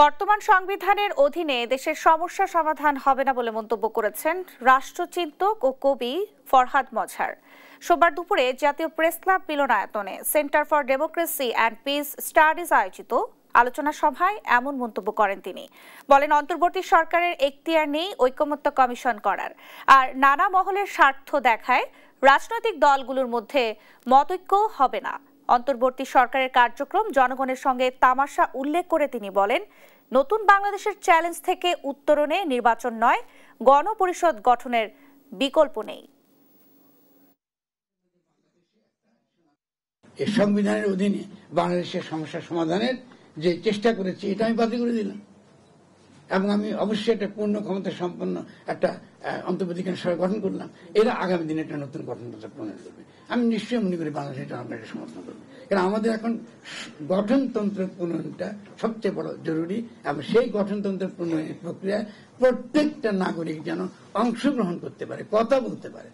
বর্তমান সংবিধানের অধীনে দেশের সমস্যা সমাধান হবে না বলে মন্তব্য করেছেন রাষ্ট্রচিন্তক ও কবি ফরহাদ মজহার। সোমবার দুপুরে জাতীয় প্রেস ক্লাব মিলনায়তনে centre for democracy and piece studies আয়োজিত আলোচনা সভায় এমন মন্তব্য করেন তিনি। বলেন, অন্তর্বর্তী সরকারের এখতিয়ার নেই ঐকমত্য কমিশন করার, আর নানা মহলের স্বার্থ দেখায় রাজনৈতিক দলগুলোর মধ্যে মতৈক্য হবে না। অন্তর্বর্তী সরকারের কার্যক্রম জনগণের সঙ্গে তামাশা উল্লেখ করে তিনি বলেন, নতুন বাংলাদেশের চ্যালেঞ্জ থেকে উত্তরণে নির্বাচন নয়, গণপরিষদ গঠনের বিকল্প নেই। এই সংবিধানের অধীনে বাংলাদেশের সমস্যা সমাধানের যে চেষ্টা করেছি এটা আমি বাতিল করে দিলাম, এবং আমি অবশ্যই একটা পূর্ণ ক্ষমতা সম্পন্ন একটা অন্তর্বর্তীকালীন সরকার গঠন করলাম। এরা আগামী দিনে একটা নতুন গঠনতন্ত্র প্রণয়ন করবে। আমি নিশ্চয়ই মনে করি বাংলাদেশের জনগণের সমর্থন করবে, কারণ আমাদের এখন গঠনতন্ত্র প্রণয়নটা সবচেয়ে বড় জরুরি, এবং সেই গঠনতন্ত্র প্রণয়নের প্রক্রিয়ায় প্রত্যেকটা নাগরিক যেন অংশগ্রহণ করতে পারে, কথা বলতে পারে।